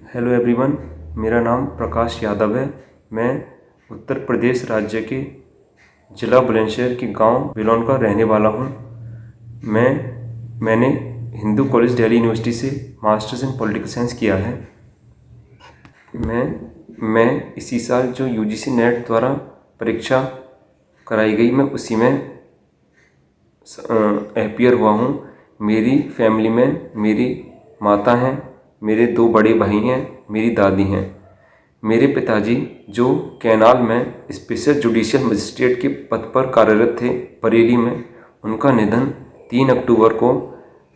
Hello everyone, मेरा नाम प्रकाश यादव है। मैं उत्तर प्रदेश राज्य के ज़िला बुलंदशहर के गांव बिलोन का रहने वाला हूं। मैंने हिंदू कॉलेज दिल्ली यूनिवर्सिटी से मास्टर्स इन पॉलिटिकल साइंस किया है। मैं इसी साल जो यूजीसी नेट द्वारा परीक्षा कराई गई, मैं उसी में अपीयर हुआ हूं। मेरी फैमिली में मेरी माता हैं, मेरे 2 बड़े भाई हैं, मेरी दादी हैं। मेरे पिताजी जो कैनाल में स्पेशल जुडिशियल मजिस्ट्रेट के पद पर कार्यरत थे बरेली में, उनका निधन 3 अक्टूबर को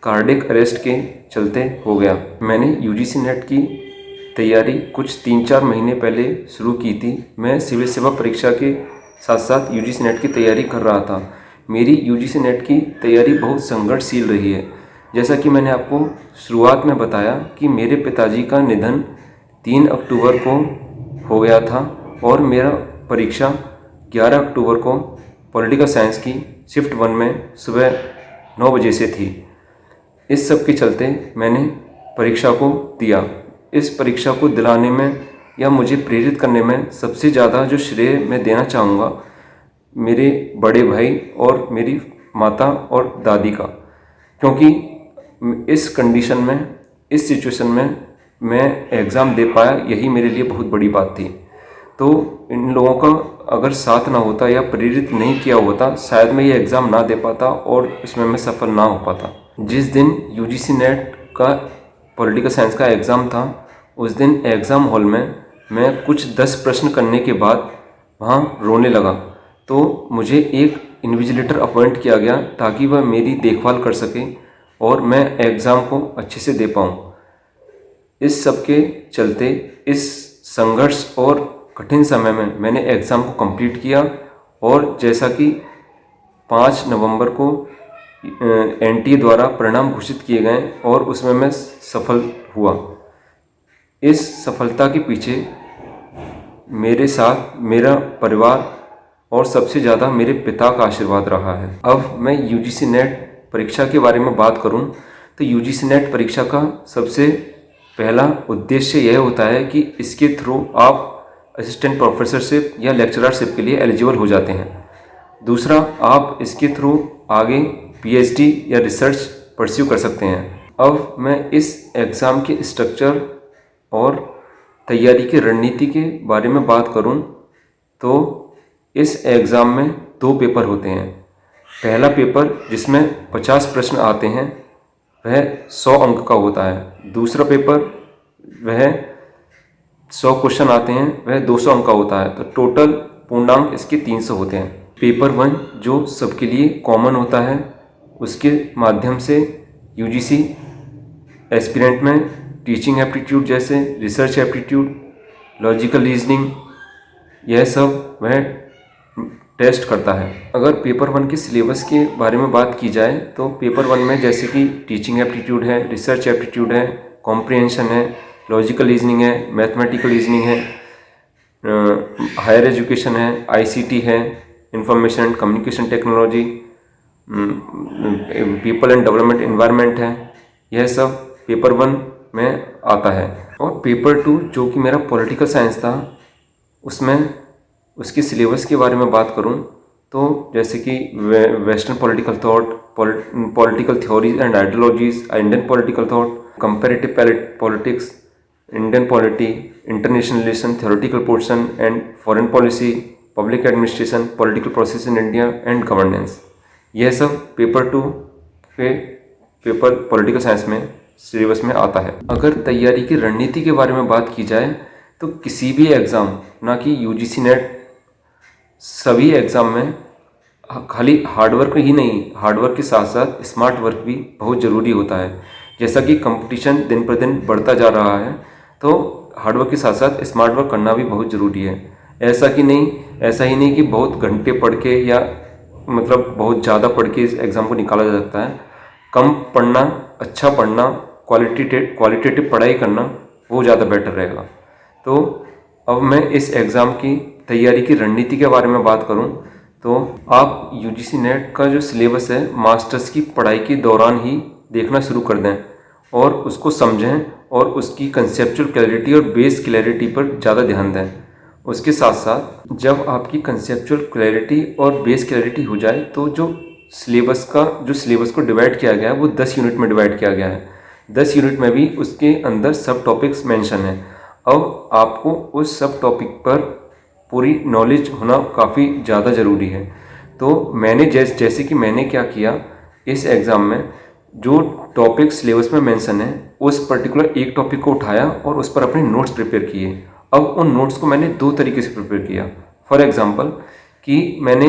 कार्डियक अरेस्ट के चलते हो गया। मैंने यूजीसी नेट की तैयारी कुछ 3-4 महीने पहले शुरू की थी। मैं सिविल सेवा परीक्षा के साथ साथ यूजीसी नेट की तैयारी कर रहा था। मेरी यूजीसी नेट की तैयारी बहुत संघर्षशील रही है। जैसा कि मैंने आपको शुरुआत में बताया कि मेरे पिताजी का निधन 3 अक्टूबर को हो गया था और मेरा परीक्षा 11 अक्टूबर को पॉलिटिकल साइंस की शिफ्ट 1 में सुबह 9 बजे से थी। इस सब के चलते मैंने परीक्षा को दिया। इस परीक्षा को दिलाने में या मुझे प्रेरित करने में सबसे ज़्यादा जो श्रेय मैं देना चाहूँगा मेरे बड़े भाई और मेरी माता और दादी का, क्योंकि इस कंडीशन में, इस सिचुएशन में मैं एग्ज़ाम दे पाया, यही मेरे लिए बहुत बड़ी बात थी। तो इन लोगों का अगर साथ ना होता या प्रेरित नहीं किया होता, शायद मैं ये एग्ज़ाम ना दे पाता और इसमें मैं सफल ना हो पाता। जिस दिन यूजीसी नेट का पॉलिटिकल साइंस का एग्ज़ाम था, उस दिन एग्ज़ाम हॉल में मैं कुछ 10 प्रश्न करने के बाद वहाँ रोने लगा। तो मुझे एक इन्विजिलेटर अपॉइंट किया गया ताकि वह मेरी देखभाल कर सके और मैं एग्ज़ाम को अच्छे से दे पाऊँ। इस सब के चलते, इस संघर्ष और कठिन समय में मैंने एग्ज़ाम को कंप्लीट किया और जैसा कि 5 नवंबर को एनटीए द्वारा परिणाम घोषित किए गए और उसमें मैं सफल हुआ। इस सफलता के पीछे मेरे साथ मेरा परिवार और सबसे ज़्यादा मेरे पिता का आशीर्वाद रहा है। अब मैं यूजीसी नेट परीक्षा के बारे में बात करूं तो यूजीसी नेट परीक्षा का सबसे पहला उद्देश्य यह होता है कि इसके थ्रू आप असिस्टेंट प्रोफेसरशिप या लेक्चररशिप के लिए एलिजिबल हो जाते हैं। दूसरा, आप इसके थ्रू आगे पीएचडी या रिसर्च परस्यू कर सकते हैं। अब मैं इस एग्ज़ाम के स्ट्रक्चर और तैयारी की रणनीति के बारे में बात करूं तो इस एग्ज़ाम में 2 पेपर होते हैं। पहला पेपर जिसमें 50 प्रश्न आते हैं वह 100 अंक का होता है। दूसरा पेपर वह 100 क्वेश्चन आते हैं, वह 200 अंक का होता है। तो टोटल पूर्णांक इसके 300 होते हैं। पेपर 1 जो सबके लिए कॉमन होता है, उसके माध्यम से यूजीसी एस्पिरेंट में टीचिंग एप्टीट्यूड जैसे रिसर्च एप्टीट्यूड, लॉजिकल रीजनिंग, यह सब वह टेस्ट करता है। अगर पेपर 1 के सिलेबस के बारे में बात की जाए तो पेपर 1 में जैसे कि टीचिंग एप्टीट्यूड है, रिसर्च एप्टीट्यूड है, कॉम्प्रिहेंशन है, लॉजिकल रीजनिंग है, मैथमेटिकल रीजनिंग है, हायर एजुकेशन है, आईसीटी है, information and communication technology, people and development environment है। यह सब पेपर 1 में आता है। और पेपर 2 जो कि मेरा पॉलिटिकल साइंस था, उसमें उसके सिलेबस के बारे में बात करूं तो जैसे कि western political thought, political theories and ideologies, Indian political thought, comparative politics, Indian polity, international relation, theoretical portion and foreign policy, public administration, political process in India and governance, यह सब पेपर 2 के पेपर पॉलिटिकल साइंस में syllabus में आता है। अगर तैयारी की रणनीति के बारे में बात की जाए तो किसी भी एग्ज़ाम, ना कि यूजीसी नेट, सभी एग्ज़ाम में खाली हार्डवर्क ही नहीं, हार्डवर्क के साथ साथ स्मार्ट वर्क भी बहुत ज़रूरी होता है। जैसा कि कंपटीशन दिन पर दिन बढ़ता जा रहा है, तो हार्डवर्क के साथ साथ स्मार्ट वर्क करना भी बहुत ज़रूरी है। ऐसा ही नहीं कि बहुत घंटे पढ़ के या मतलब बहुत ज़्यादा पढ़ के इस एग्ज़ाम को निकाला जा सकता है। कम पढ़ना, अच्छा पढ़ना, क्वालिटेटिव पढ़ाई करना, वो ज़्यादा बेटर रहेगा। तो अब मैं इस एग्ज़ाम की तैयारी की रणनीति के बारे में बात करूं तो आप यूजीसी नेट का जो सिलेबस है, मास्टर्स की पढ़ाई के दौरान ही देखना शुरू कर दें और उसको समझें और उसकी कंसेप्चुअल क्लैरिटी और बेस क्लैरिटी पर ज़्यादा ध्यान दें। उसके साथ साथ जब आपकी कंसेप्चुअल क्लैरिटी और बेस क्लैरिटी हो जाए तो जो सिलेबस को डिवाइड किया गया है वो 10 यूनिट में डिवाइड किया गया है। 10 यूनिट में भी उसके अंदर सब टॉपिक्स मेंशन हैं। अब आपको उस सब टॉपिक पर पूरी नॉलेज होना काफ़ी ज़्यादा ज़रूरी है। तो मैंने जैसे कि मैंने क्या किया, इस एग्ज़ाम में जो टॉपिक सिलेबस में मेंशन है उस पर्टिकुलर एक टॉपिक को उठाया और उस पर अपने नोट्स प्रिपेयर किए। अब उन नोट्स को मैंने 2 तरीके से प्रिपेयर किया। फॉर एग्जांपल कि मैंने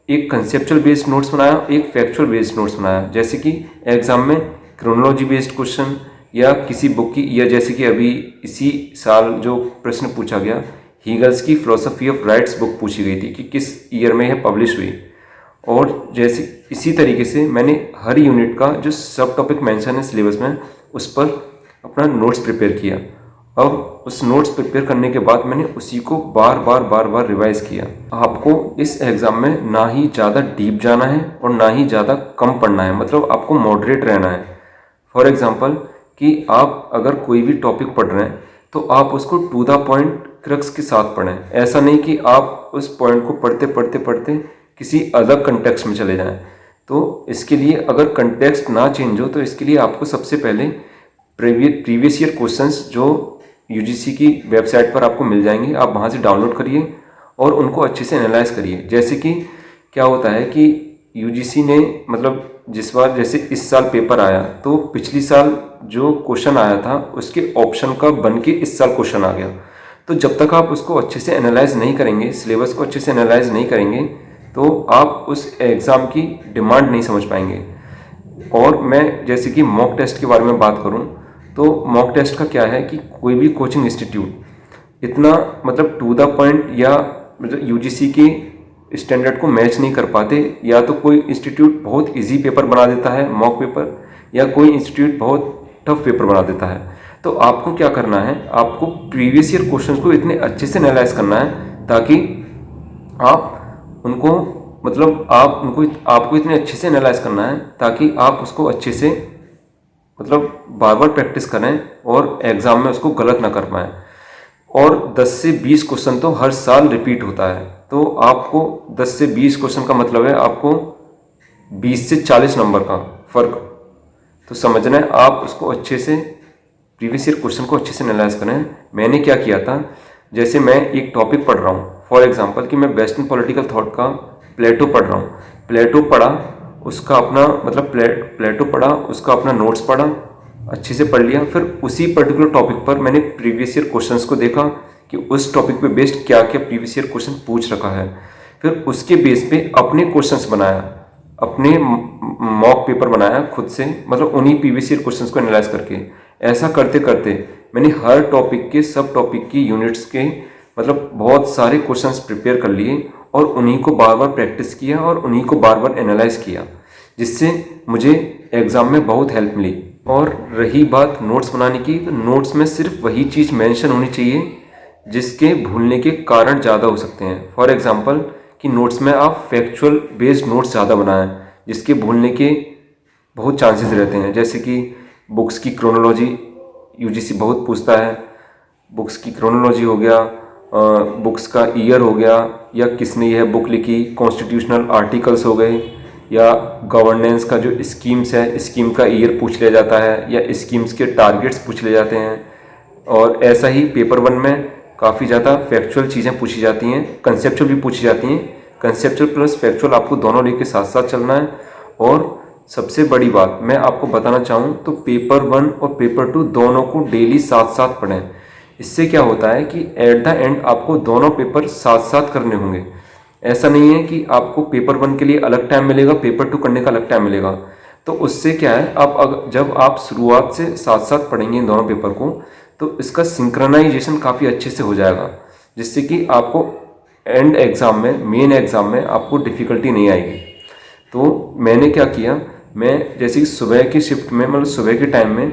एक कंसेप्चुअल बेस्ड नोट्स बनाया, एक फैक्चुअल बेस्ड नोट्स बनाया। जैसे कि एग्ज़ाम में क्रोनोलॉजी बेस्ड क्वेश्चन या किसी बुक की, या जैसे कि अभी इसी साल जो प्रश्न पूछा गया, हीगल्स की फिलोसफी ऑफ राइट्स बुक पूछी गई थी कि किस ईयर में यह पब्लिश हुई। और जैसे इसी तरीके से मैंने हर यूनिट का जो सब टॉपिक मेंशन है सिलेबस में उस पर अपना नोट्स प्रिपेयर किया। अब उस नोट्स प्रिपेयर करने के बाद मैंने उसी को बार बार रिवाइज किया। आपको इस एग्ज़ाम में ना ही ज़्यादा डीप जाना है और ना ही ज़्यादा कम पढ़ना है, मतलब आपको मॉडरेट रहना है। फॉर एग्जांपल कि आप अगर कोई भी टॉपिक पढ़ रहे हैं तो आप उसको टू द पॉइंट क्रक्स के साथ पढ़ें। ऐसा नहीं कि आप उस पॉइंट को पढ़ते किसी अलग कंटेक्स्ट में चले जाएं। तो इसके लिए अगर कंटेक्स्ट ना चेंज हो तो इसके लिए आपको सबसे पहले प्रीवियस ईयर क्वेश्चंस जो यूजीसी की वेबसाइट पर आपको मिल जाएंगे, आप वहाँ से डाउनलोड करिए और उनको अच्छे से एनालाइज करिए। जैसे कि क्या होता है कि यूजीसी ने मतलब जिस बार जैसे इस साल पेपर आया तो पिछली साल जो क्वेश्चन आया था उसके ऑप्शन का बन के इस साल क्वेश्चन आ गया। तो जब तक आप उसको अच्छे से एनालाइज नहीं करेंगे, सिलेबस को अच्छे से एनालाइज नहीं करेंगे, तो आप उस एग्ज़ाम की डिमांड नहीं समझ पाएंगे। और मैं जैसे कि मॉक टेस्ट के बारे में बात करूं तो मॉक टेस्ट का क्या है कि कोई भी कोचिंग इंस्टीट्यूट इतना मतलब टू द पॉइंट या मतलब यूजीसी के स्टैंडर्ड को मैच नहीं कर पाते। या तो कोई इंस्टीट्यूट बहुत इजी पेपर बना देता है मॉक पेपर, या कोई इंस्टीट्यूट बहुत टफ पेपर बना देता है। तो आपको क्या करना है, आपको प्रीवियस ईयर क्वेश्चंस को इतने अच्छे से एनालाइज करना है ताकि आप उनको मतलब आपको इतने अच्छे से एनालाइज करना है ताकि आप उसको अच्छे से मतलब बार बार प्रैक्टिस करें और एग्ज़ाम में उसको गलत ना कर पाएँ। और 10 से 20 क्वेश्चन तो हर साल रिपीट होता है। तो आपको 10 से 20 क्वेश्चन का मतलब है आपको 20 से 40 नंबर का फ़र्क तो समझना है। आप उसको अच्छे से प्रीवियस ईयर क्वेश्चन को अच्छे से एनालाइज करें। मैंने क्या किया था, जैसे मैं एक टॉपिक पढ़ रहा हूँ, फॉर एग्जांपल कि मैं वेस्टर्न पॉलिटिकल थॉट का प्लेटो पढ़ रहा हूँ। प्लेटो पढ़ा, उसका अपना मतलब प्लेटो पढ़ा, उसका अपना नोट्स पढ़ा, अच्छे से पढ़ लिया। फिर उसी पर्टिकुलर टॉपिक पर मैंने प्रीवियस ईयर क्वेश्चंस को देखा कि उस टॉपिक पे बेस्ड क्या क्या प्रीवियस ईयर क्वेश्चन पूछ रखा है। फिर उसके बेस पे अपने क्वेश्चंस बनाया, अपने मॉक पेपर बनाया खुद से, मतलब उन्हीं प्रीवियस ईयर क्वेश्चंस को एनालाइज करके। ऐसा करते करते मैंने हर टॉपिक के सब टॉपिक की यूनिट्स के मतलब बहुत सारे क्वेश्चंस प्रिपेयर कर लिए और उन्हीं को बार बार प्रैक्टिस किया और उन्हीं को बार बार एनालाइज किया, जिससे मुझे एग्ज़ाम में बहुत हेल्प मिली। और रही बात नोट्स बनाने की, तो नोट्स में सिर्फ वही चीज़ मेंशन होनी चाहिए जिसके भूलने के कारण ज़्यादा हो सकते हैं। फॉर एग्जांपल कि नोट्स में आप फैक्चुअल बेस्ड नोट्स ज़्यादा बनाएं जिसके भूलने के बहुत चांसेस रहते हैं। जैसे कि बुक्स की क्रोनोलॉजी यूजीसी बहुत पूछता है, बुक्स की क्रोनोलॉजी हो गया, बुक्स का ईयर हो गया, या किसने यह बुक लिखी, कॉन्स्टिट्यूशनल आर्टिकल्स हो गए, या गवर्नेंस का जो स्कीम्स है स्कीम का ईयर पूछ लिया जाता है, या स्कीम्स के टारगेट्स पूछ लिए जाते हैं। और ऐसा ही पेपर 1 में काफ़ी ज़्यादा फैक्चुअल चीज़ें पूछी जाती हैं, कंसेप्चुअल भी पूछी जाती हैं। कंसेप्चुअल प्लस फैक्चुअल आपको दोनों लेके साथ साथ चलना है। और सबसे बड़ी बात मैं आपको बताना चाहूँ तो पेपर 1 और पेपर 2 दोनों को डेली साथ साथ पढ़ें। इससे क्या होता है कि एट द एंड आपको दोनों पेपर साथ साथ करने होंगे। ऐसा नहीं है कि आपको पेपर 1 के लिए अलग टाइम मिलेगा, पेपर 2 करने का अलग टाइम मिलेगा। तो उससे क्या है, जब आप शुरुआत से साथ साथ पढ़ेंगे इन दोनों पेपर को तो इसका सिंक्रोनाइजेशन काफ़ी अच्छे से हो जाएगा, जिससे कि आपको एंड एग्ज़ाम में, मेन एग्ज़ाम में आपको डिफ़िकल्टी नहीं आएगी। तो मैंने क्या किया, मैं जैसे कि सुबह की शिफ्ट में मतलब सुबह के टाइम में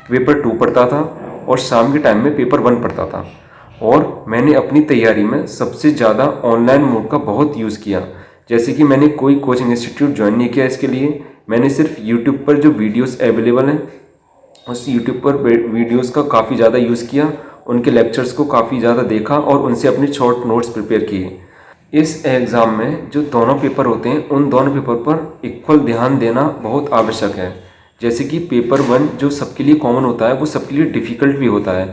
पेपर 2 पढ़ता था और शाम के टाइम में पेपर 1 पढ़ता था। और मैंने अपनी तैयारी में सबसे ज़्यादा ऑनलाइन मोड का बहुत यूज़ किया। जैसे कि मैंने कोई कोचिंग इंस्टीट्यूट ज्वाइन नहीं किया इसके लिए, मैंने सिर्फ यूट्यूब पर जो वीडियोस अवेलेबल हैं उस यूट्यूब पर वीडियोस का काफ़ी ज़्यादा यूज़ किया, उनके लेक्चर्स को काफ़ी ज़्यादा देखा और उनसे अपने शॉर्ट नोट्स प्रिपेयर किए। इस एग्ज़ाम में जो दोनों पेपर होते हैं उन दोनों पेपर पर इक्वल ध्यान देना बहुत आवश्यक है। जैसे कि पेपर 1 जो सबके लिए कॉमन होता है वो सबके लिए डिफ़िकल्ट भी होता है।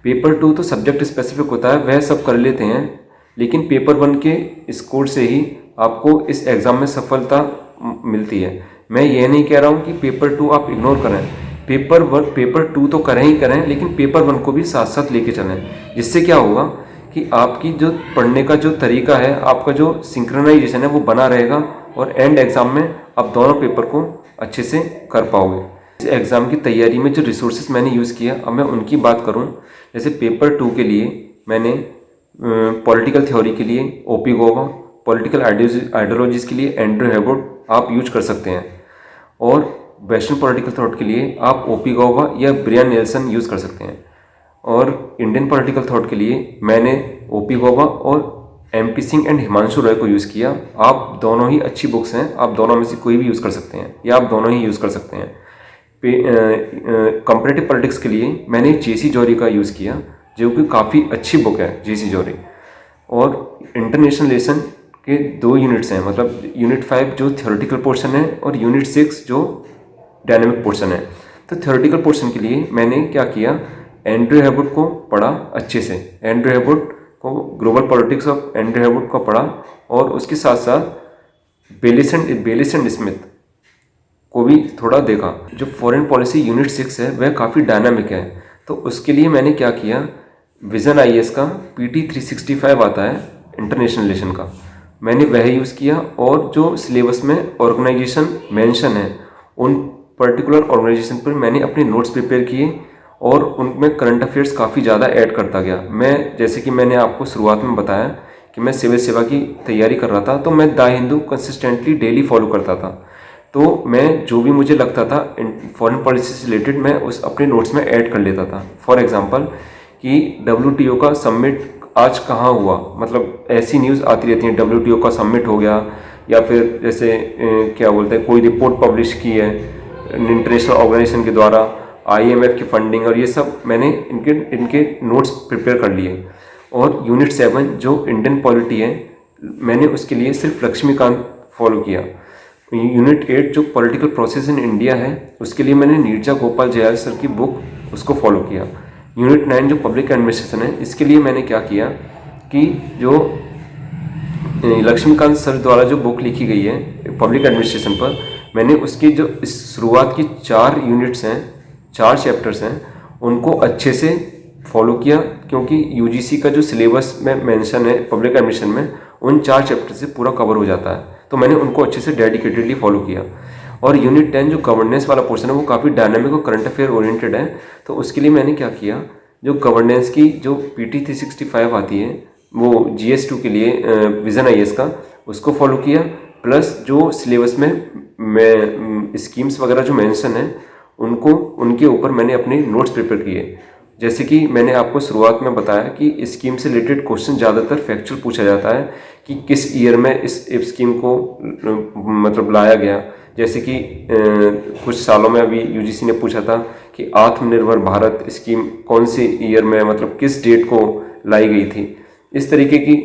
पेपर 2 तो सब्जेक्ट स्पेसिफिक होता है, वह सब कर लेते हैं, लेकिन पेपर 1 के स्कोर से ही आपको इस एग्ज़ाम में सफलता मिलती है। मैं ये नहीं कह रहा हूँ कि पेपर 2 आप इग्नोर करें, पेपर 2 तो करें ही करें, लेकिन पेपर 1 को भी साथ साथ लेके चलें। जिससे क्या होगा कि आपकी जो पढ़ने का जो तरीका है, आपका जो सिंक्रोनाइजेशन है वो बना रहेगा और एंड एग्ज़ाम में आप दोनों पेपर को अच्छे से कर पाओगे। इस एग्ज़ाम की तैयारी में जो रिसोर्सेज मैंने यूज़ किया, अब मैं उनकी बात करूं, जैसे पेपर 2 के लिए मैंने पॉलिटिकल थ्योरी के लिए ओपी गोवा, पॉलिटिकल आइडियोलॉजीज़ के लिए एंड्रू हेबर्ट आप यूज कर सकते हैं, और वेस्टर्न पॉलिटिकल थॉट के लिए आप ओपी गोवा या ब्रियन नेल्सन यूज़ कर सकते हैं। और इंडियन पॉलिटिकल थॉट के लिए मैंने ओपी गोवा और एमपी सिंह एंड हिमांशु रॉय को यूज़ किया। आप दोनों ही अच्छी बुक्स हैं, आप दोनों में से कोई भी यूज़ कर सकते हैं या आप दोनों ही यूज़ कर सकते हैं। कंपैरेटिव पॉलिटिक्स के लिए मैंने जेसी जौहरी का यूज़ किया, जो कि काफ़ी अच्छी बुक है जेसी जौहरी। और इंटरनेशनल रिलेशन के 2 यूनिट्स हैं, मतलब यूनिट 5 जो थ्योरेटिकल पोर्शन है और यूनिट 6 जो डायनेमिक पोर्शन है। तो थ्योरेटिकल पोर्शन के लिए मैंने क्या किया, एंड्रू हेबर्ट को पढ़ा अच्छे से, एंड्रू हेबर्ट को global politics of Andrew Herbert को पढ़ा, और उसके साथ साथ बेलिस एंड स्मिथ को भी थोड़ा देखा। जो फॉरेन पॉलिसी यूनिट 6 है वह काफ़ी डायनामिक है, तो उसके लिए मैंने क्या किया, विजन आईएएस का PT 365 आता है इंटरनेशनल रिलेशन का, मैंने वह यूज़ किया। और जो सिलेबस में ऑर्गेनाइजेशन मेंशन है उन पर्टिकुलर ऑर्गेनाइजेशन पर मैंने अपने नोट्स प्रिपेयर किए और उनमें करंट अफेयर्स काफ़ी ज़्यादा ऐड करता गया। मैं, जैसे कि मैंने आपको शुरुआत में बताया कि मैं सिविल सेवा की तैयारी कर रहा था, तो मैं the Hindu consistently daily follow करता था। तो मैं जो भी मुझे लगता था फॉरेन पॉलिसी से रिलेटेड, मैं उस अपने नोट्स में ऐड कर लेता था। फॉर एग्जांपल कि WTO का समिट आज कहाँ हुआ, मतलब ऐसी न्यूज़ आती रहती है, WTO का समिट हो गया, या फिर जैसे क्या बोलते हैं, कोई रिपोर्ट पब्लिश की है इंटरनेशनल ऑर्गेनाइजेशन के द्वारा, IMF की फंडिंग, और ये सब मैंने इनके नोट्स प्रिपेयर कर लिए। और यूनिट 7 जो इंडियन पॉलिटी है, मैंने उसके लिए सिर्फ लक्ष्मीकांत फॉलो किया। यूनिट 8 जो पॉलिटिकल प्रोसेस इन इंडिया है, उसके लिए मैंने नीरजा गोपाल जयाल सर की बुक उसको फॉलो किया। यूनिट 9 जो पब्लिक एडमिनिस्ट्रेशन है, इसके लिए मैंने क्या किया कि जो लक्ष्मीकांत सर द्वारा जो बुक लिखी गई है पब्लिक एडमिनिस्ट्रेशन पर, मैंने उसकी जो शुरुआत की 4 यूनिट्स हैं, 4 चैप्टर्स हैं, उनको अच्छे से फॉलो किया, क्योंकि यूजीसी का जो सिलेबस में मेंशन है पब्लिक एडमिनिस्ट्रेशन में, उन 4 चैप्टर से पूरा कवर हो जाता है, तो मैंने उनको अच्छे से डेडिकेटेडली फॉलो किया। और यूनिट 10 जो गवर्नेंस वाला पोर्शन है वो काफ़ी डायनामिक और करंट अफेयर ओरिएंटेड है, तो उसके लिए मैंने क्या किया, जो गवर्नेंस की जो PT 365 आती है वो GS2 के लिए विजन आईएएस का, उसको फॉलो किया, प्लस जो सिलेबस में स्कीम्स वगैरह जो मेंशन है उनको, उनके ऊपर मैंने अपने नोट्स प्रिपेयर किए। जैसे कि मैंने आपको शुरुआत में बताया कि स्कीम से रिलेटेड क्वेश्चन ज़्यादातर फैक्चुअल पूछा जाता है कि किस ईयर में इस स्कीम को मतलब लाया गया। जैसे कि कुछ सालों में अभी यूजीसी ने पूछा था कि आत्मनिर्भर भारत स्कीम कौन से ईयर में, मतलब किस डेट को लाई गई थी। इस तरीके की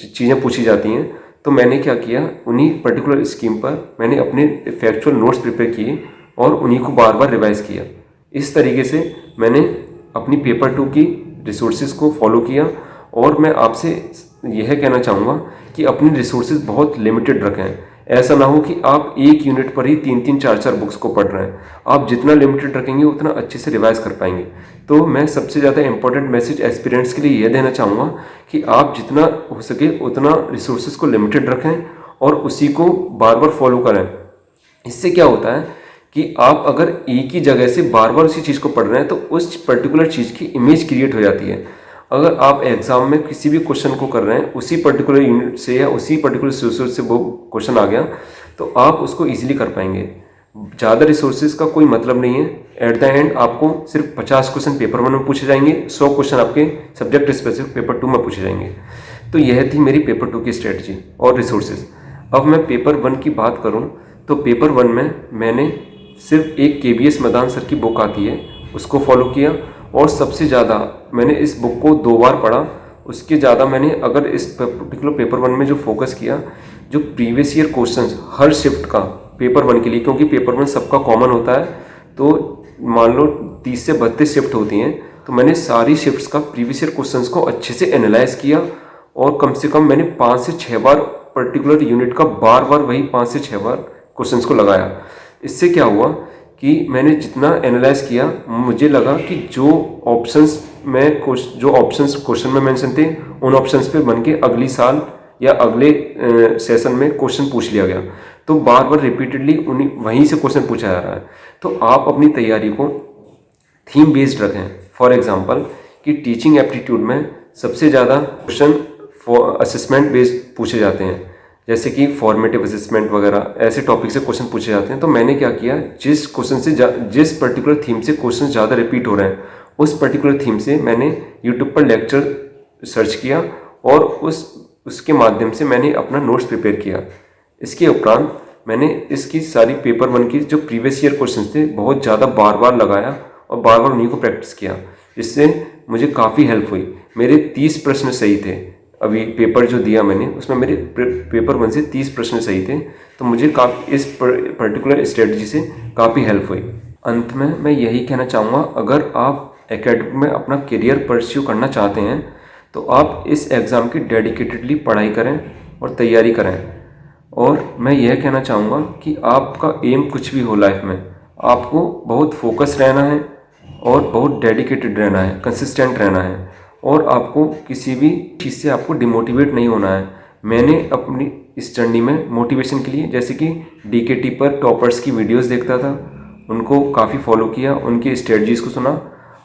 चीज़ें पूछी जाती हैं। तो मैंने क्या किया, उन्हीं पर्टिकुलर स्कीम पर मैंने अपने फैक्चुअल नोट्स प्रिपेयर किए और उन्हीं को बार बार रिवाइज किया। इस तरीके से मैंने अपनी पेपर 2 की रिसोर्सेज को फॉलो किया। और मैं आपसे यह कहना चाहूँगा कि अपनी रिसोर्सेज बहुत लिमिटेड रखें। ऐसा ना हो कि आप एक यूनिट पर ही 3-3, 4-4 बुक्स को पढ़ रहे हैं। आप जितना लिमिटेड रखेंगे उतना अच्छे से रिवाइज कर पाएंगे। तो मैं सबसे ज़्यादा इंपॉर्टेंट मैसेज एस्पिरेंट्स के लिए यह देना चाहूँगा कि आप जितना हो सके उतना रिसोर्सेज को लिमिटेड रखें और उसी को बार बार फॉलो करें। इससे क्या होता है कि आप अगर एक ही जगह से बार बार उसी चीज़ को पढ़ रहे हैं तो उस पर्टिकुलर चीज़ की इमेज क्रिएट हो जाती है। अगर आप एग्जाम में किसी भी क्वेश्चन को कर रहे हैं उसी पर्टिकुलर यूनिट से या उसी पर्टिकुलर सोर्स से वो क्वेश्चन आ गया तो आप उसको इजीली कर पाएंगे। ज़्यादा रिसोर्सेज का कोई मतलब नहीं है। एट द एंड आपको सिर्फ 50 क्वेश्चन पेपर 1 में पूछे जाएंगे, 100 क्वेश्चन आपके सब्जेक्ट स्पेसिफिक पेपर 2 में पूछे जाएंगे। तो यह थी मेरी पेपर 2 की स्ट्रेटजी और रिसोर्सेज। अब मैं पेपर 1 की बात करूं तो पेपर 1 में मैंने सिर्फ एक KBS मदान सर की बुक आती है, उसको फॉलो किया। और सबसे ज़्यादा मैंने इस बुक को 2 बार पढ़ा। उसके ज़्यादा मैंने अगर इस पर्टिकुलर पेपर 1 में जो फोकस किया, जो प्रीवियस ईयर क्वेश्चंस हर शिफ्ट का पेपर 1 के लिए, क्योंकि पेपर 1 सबका कॉमन होता है, तो मान लो 30 से 32 शिफ्ट होती हैं, तो मैंने सारी शिफ्ट्स का प्रीवियस ईयर क्वेश्चंस को अच्छे से एनालाइज किया और कम से कम मैंने 5 से 6 बार पर्टिकुलर यूनिट का बार बार वही 5 से 6 बार क्वेश्चंस को लगाया। इससे क्या हुआ कि मैंने जितना एनालाइज किया, मुझे लगा कि जो ऑप्शंस क्वेश्चन में मेंशन थे, उन ऑप्शंस पे बन के अगली साल या अगले सेशन में क्वेश्चन पूछ लिया गया। तो बार बार रिपीटेडली वहीं से क्वेश्चन पूछा जा रहा है। तो आप अपनी तैयारी को थीम बेस्ड रखें। फॉर एग्जांपल कि टीचिंग एप्टीट्यूड में सबसे ज़्यादा क्वेश्चन असेसमेंट बेस्ड पूछे जाते हैं, जैसे कि फॉर्मेटिव असेसमेंट वगैरह, ऐसे टॉपिक से क्वेश्चन पूछे जाते हैं। तो मैंने क्या किया, जिस पर्टिकुलर थीम से क्वेश्चन ज़्यादा रिपीट हो रहे हैं, उस पर्टिकुलर थीम से मैंने यूट्यूब पर लेक्चर सर्च किया और उसके माध्यम से मैंने अपना नोट्स प्रिपेयर किया। इसके उपरांत मैंने इसकी सारी पेपर 1 की जो प्रीवियस ईयर क्वेश्चन थे बहुत ज़्यादा बार बार लगाया और बार बार उन्हीं को प्रैक्टिस किया, जिससे मुझे काफ़ी हेल्प हुई। मेरे 30 प्रश्न सही थे। अभी पेपर जो दिया मैंने, उसमें मेरे पेपर 1 से 30 प्रश्न सही थे। तो मुझे काफ़ी इस पर्टिकुलर स्ट्रेटजी से काफ़ी हेल्प हुई। अंत में मैं यही कहना चाहूँगा, अगर आप एकेडमिक में अपना करियर परस्यू करना चाहते हैं तो आप इस एग्ज़ाम की डेडिकेटेडली पढ़ाई करें और तैयारी करें। और मैं यह कहना चाहूँगा कि आपका एम कुछ भी हो लाइफ में, आपको बहुत फोकस रहना है और बहुत डेडिकेटेड रहना है, कंसिस्टेंट रहना है, और आपको किसी भी चीज़ से आपको डिमोटिवेट नहीं होना है। मैंने अपनी इस जर्नी में मोटिवेशन के लिए जैसे कि DKT पर टॉपर्स की वीडियोस देखता था, उनको काफ़ी फॉलो किया, उनकी स्ट्रेटजीज़ को सुना,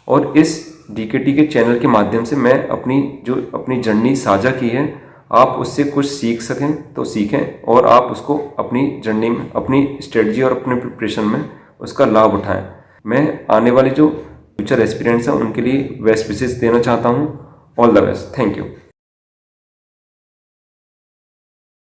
और इस DKT के चैनल के माध्यम से मैं अपनी जर्नी साझा की है। आप उससे कुछ सीख सकें तो सीखें, और आप उसको अपनी जर्नी में, अपनी स्ट्रेटजी और अपने प्रिपरेशन में उसका लाभ उठाएं। मैं आने वाले जो फ्यूचर एस्पिरेंट्स हैं उनके लिए बेस्ट विशेस देना चाहता हूँ। All the best. Thank you.